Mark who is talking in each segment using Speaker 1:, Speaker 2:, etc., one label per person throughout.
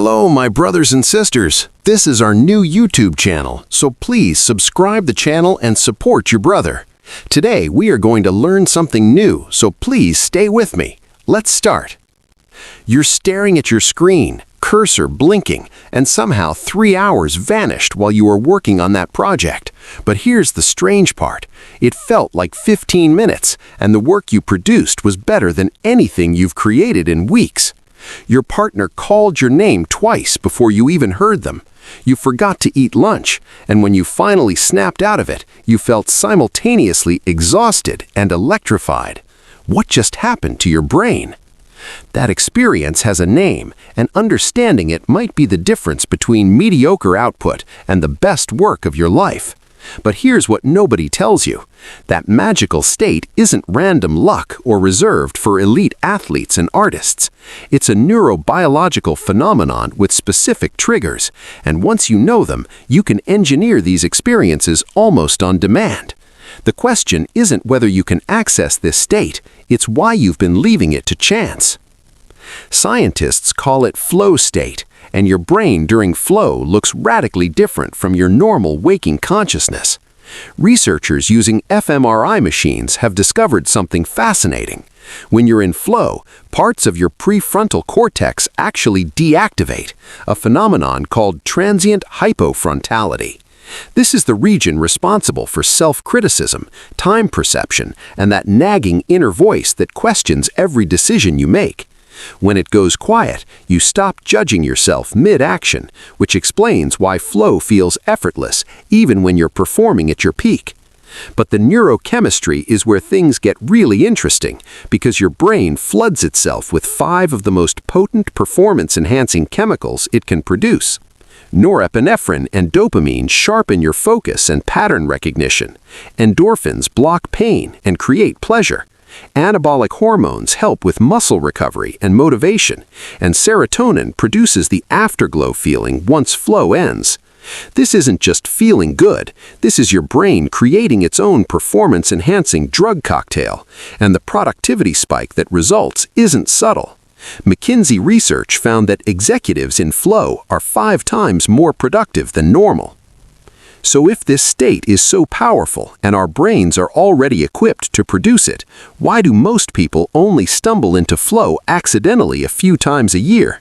Speaker 1: Hello, my brothers and sisters. This is our new YouTube channel, so please subscribe the channel and support your brother. Today, we are going to learn something new, so please stay with me. Let's start. You're staring at your screen, cursor blinking, and somehow 3 hours vanished while you were working on that project. But here's the strange part. It felt like 15 minutes, and the work you produced was better than anything you've created in weeks. Your partner called your name twice before you even heard them. You forgot to eat lunch, and when you finally snapped out of it, you felt simultaneously exhausted and electrified. What just happened to your brain? That experience has a name, and understanding it might be the difference between mediocre output and the best work of your life. But here's what nobody tells you. That magical state isn't random luck or reserved for elite athletes and artists. It's a neurobiological phenomenon with specific triggers, and once you know them, you can engineer these experiences almost on demand. The question isn't whether you can access this state, it's why you've been leaving it to chance. Scientists call it flow state, and your brain during flow looks radically different from your normal waking consciousness. Researchers using fMRI machines have discovered something fascinating. When you're in flow, parts of your prefrontal cortex actually deactivate, a phenomenon called transient hypofrontality. This is the region responsible for self-criticism, time perception, and that nagging inner voice that questions every decision you make. When it goes quiet, you stop judging yourself mid-action, which explains why flow feels effortless even when you're performing at your peak. But the neurochemistry is where things get really interesting, because your brain floods itself with 5 of the most potent performance-enhancing chemicals it can produce. Norepinephrine and dopamine sharpen your focus and pattern recognition. Endorphins block pain and create pleasure. Anabolic hormones help with muscle recovery and motivation, and serotonin produces the afterglow feeling once flow ends. This isn't just feeling good, this is your brain creating its own performance-enhancing drug cocktail, and the productivity spike that results isn't subtle. McKinsey research found that executives in flow are 5 times more productive than normal. So if this state is so powerful and our brains are already equipped to produce it, why do most people only stumble into flow accidentally a few times a year?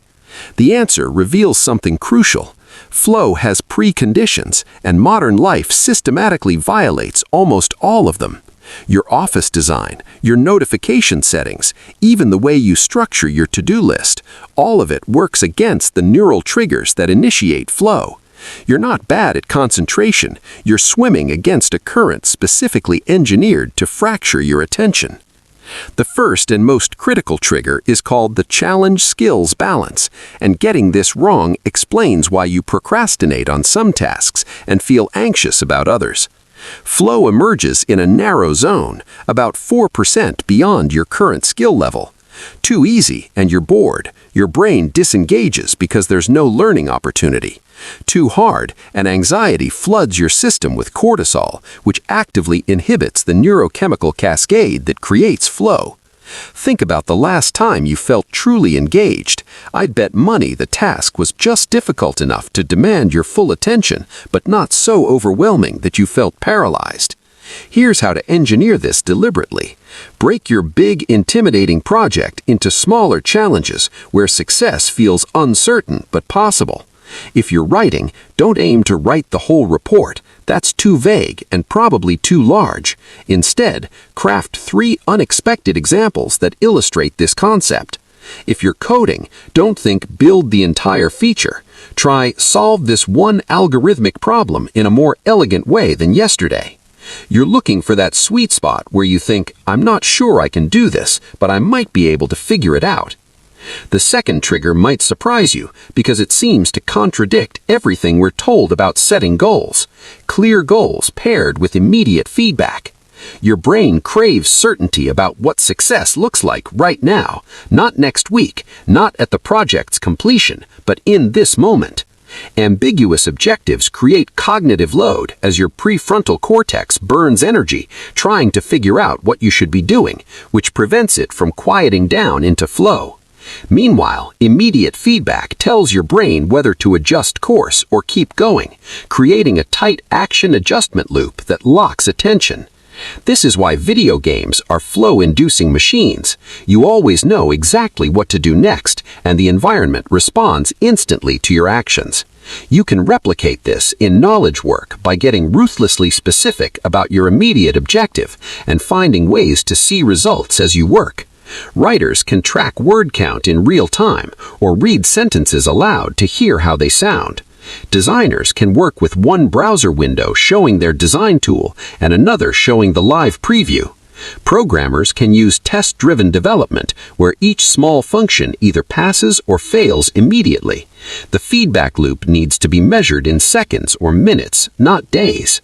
Speaker 1: The answer reveals something crucial. Flow has preconditions, and modern life systematically violates almost all of them. Your office design, your notification settings, even the way you structure your to-do list, all of it works against the neural triggers that initiate flow. You're not bad at concentration, you're swimming against a current specifically engineered to fracture your attention. The first and most critical trigger is called the challenge skills balance, and getting this wrong explains why you procrastinate on some tasks and feel anxious about others. Flow emerges in a narrow zone, about 4% beyond your current skill level. Too easy and you're bored. Your brain disengages because there's no learning opportunity. Too hard, and anxiety floods your system with cortisol, which actively inhibits the neurochemical cascade that creates flow. Think about the last time you felt truly engaged. I'd bet money the task was just difficult enough to demand your full attention, but not so overwhelming that you felt paralyzed. Here's how to engineer this deliberately. Break your big, intimidating project into smaller challenges where success feels uncertain but possible. If you're writing, don't aim to write the whole report. That's too vague and probably too large. Instead, craft 3 unexpected examples that illustrate this concept. If you're coding, don't think build the entire feature. Try solve this one algorithmic problem in a more elegant way than yesterday. You're looking for that sweet spot where you think, I'm not sure I can do this, but I might be able to figure it out. The second trigger might surprise you because it seems to contradict everything we're told about setting goals. Clear goals paired with immediate feedback. Your brain craves certainty about what success looks like right now, not next week, not at the project's completion, but in this moment. Ambiguous objectives create cognitive load as your prefrontal cortex burns energy trying to figure out what you should be doing, which prevents it from quieting down into flow. Meanwhile, immediate feedback tells your brain whether to adjust course or keep going, creating a tight action adjustment loop that locks attention. This is why video games are flow-inducing machines. You always know exactly what to do next, and the environment responds instantly to your actions. You can replicate this in knowledge work by getting ruthlessly specific about your immediate objective and finding ways to see results as you work. Writers can track word count in real time or read sentences aloud to hear how they sound. Designers can work with one browser window showing their design tool and another showing the live preview. Programmers can use test-driven development, where each small function either passes or fails immediately. The feedback loop needs to be measured in seconds or minutes, not days.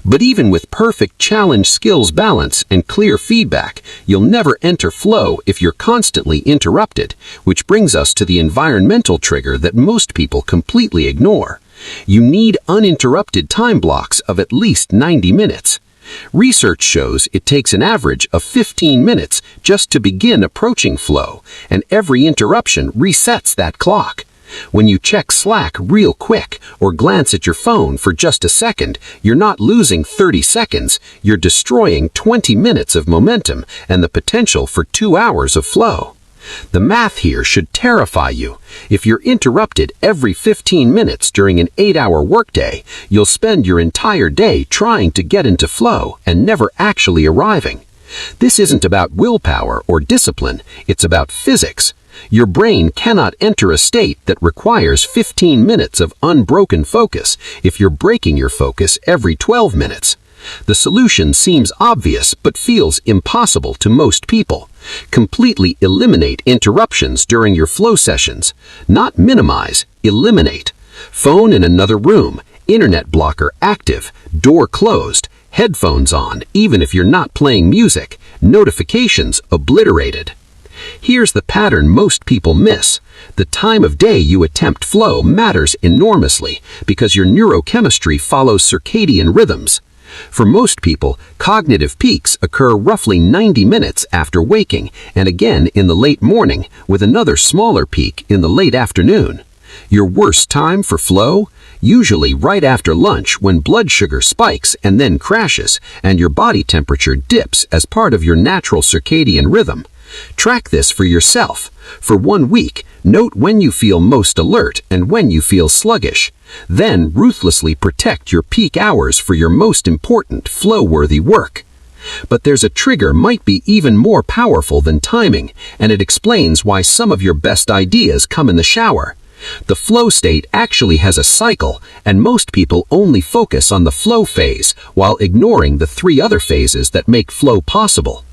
Speaker 1: But even with perfect challenge skills balance and clear feedback, you'll never enter flow if you're constantly interrupted, which brings us to the environmental trigger that most people completely ignore. You need uninterrupted time blocks of at least 90 minutes. Research shows it takes an average of 15 minutes just to begin approaching flow, and every interruption resets that clock. When you check Slack real quick or glance at your phone for just a second, you're not losing 30 seconds, you're destroying 20 minutes of momentum and the potential for 2 hours of flow. The math here should terrify you. If you're interrupted every 15 minutes during an 8-hour workday, you'll spend your entire day trying to get into flow and never actually arriving. This isn't about willpower or discipline, it's about physics. Your brain cannot enter a state that requires 15 minutes of unbroken focus if you're breaking your focus every 12 minutes. The solution seems obvious but feels impossible to most people. Completely eliminate interruptions during your flow sessions. Not minimize, eliminate. Phone in another room, internet blocker active, door closed, headphones on even if you're not playing music, notifications obliterated. Here's the pattern most people miss. The time of day you attempt flow matters enormously because your neurochemistry follows circadian rhythms. For most people, cognitive peaks occur roughly 90 minutes after waking and again in the late morning, with another smaller peak in the late afternoon. Your worst time for flow? Usually right after lunch, when blood sugar spikes and then crashes, and your body temperature dips as part of your natural circadian rhythm. Track this for yourself. For 1 week, note when you feel most alert and when you feel sluggish. Then ruthlessly protect your peak hours for your most important flow-worthy work. But there's a trigger might be even more powerful than timing, and it explains why some of your best ideas come in the shower. The flow state actually has a cycle, and most people only focus on the flow phase while ignoring the 3 other phases that make flow possible.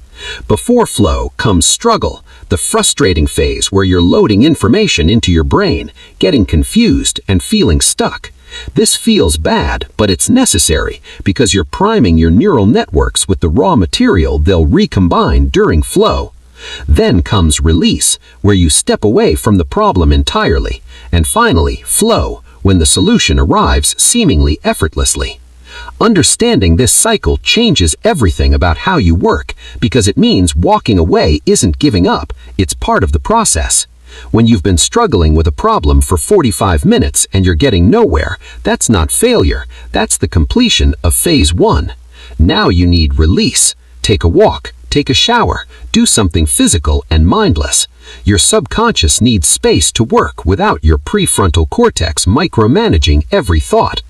Speaker 1: Before flow comes struggle, the frustrating phase where you're loading information into your brain, getting confused, and feeling stuck. This feels bad, but it's necessary because you're priming your neural networks with the raw material they'll recombine during flow. Then comes release, where you step away from the problem entirely. And finally, flow, when the solution arrives seemingly effortlessly. Understanding this cycle changes everything about how you work, because it means walking away isn't giving up, it's part of the process. When you've been struggling with a problem for 45 minutes and you're getting nowhere, that's not failure, that's the completion of phase 1. Now you need release. Take a walk, take a shower, do something physical and mindless. Your subconscious needs space to work without your prefrontal cortex micromanaging every thought.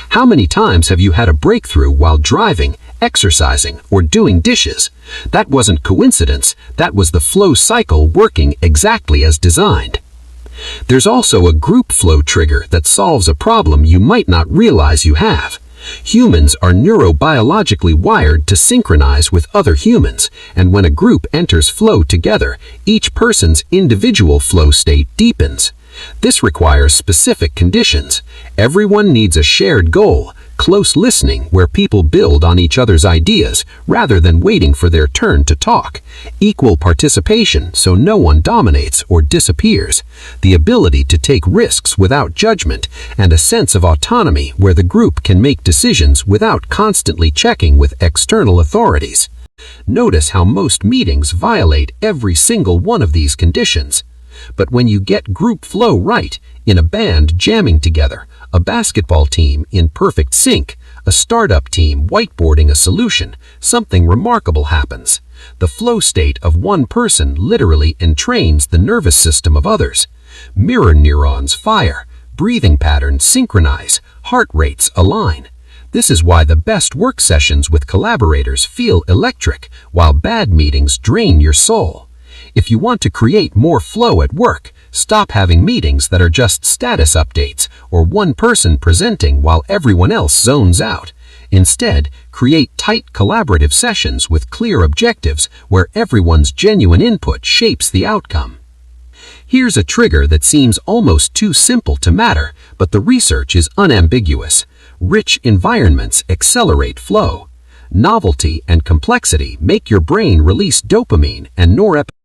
Speaker 1: How many times have you had a breakthrough while driving, exercising, or doing dishes? That wasn't coincidence, that was the flow cycle working exactly as designed. There's also a group flow trigger that solves a problem you might not realize you have. Humans are neurobiologically wired to synchronize with other humans, and when a group enters flow together, each person's individual flow state deepens. This requires specific conditions. Everyone needs a shared goal, close listening where people build on each other's ideas rather than waiting for their turn to talk, equal participation so no one dominates or disappears, the ability to take risks without judgment, and a sense of autonomy where the group can make decisions without constantly checking with external authorities. Notice how most meetings violate every single one of these conditions.
Speaker 2: But when you get group flow right, in a band jamming together, a basketball team in perfect sync, a startup team whiteboarding a solution, something remarkable happens. The flow state of one person literally entrains the nervous system of others. Mirror neurons fire, breathing patterns synchronize, heart rates align. This is why the best work sessions with collaborators feel electric, while bad meetings drain your soul. If you want to create more flow at work, stop having meetings that are just status updates or one person presenting while everyone else zones out. Instead, create tight collaborative sessions with clear objectives where everyone's genuine input shapes the outcome. Here's a trigger that seems almost too simple to matter, but the research is unambiguous. Rich environments accelerate flow. Novelty and complexity make your brain release dopamine and norepinephrine.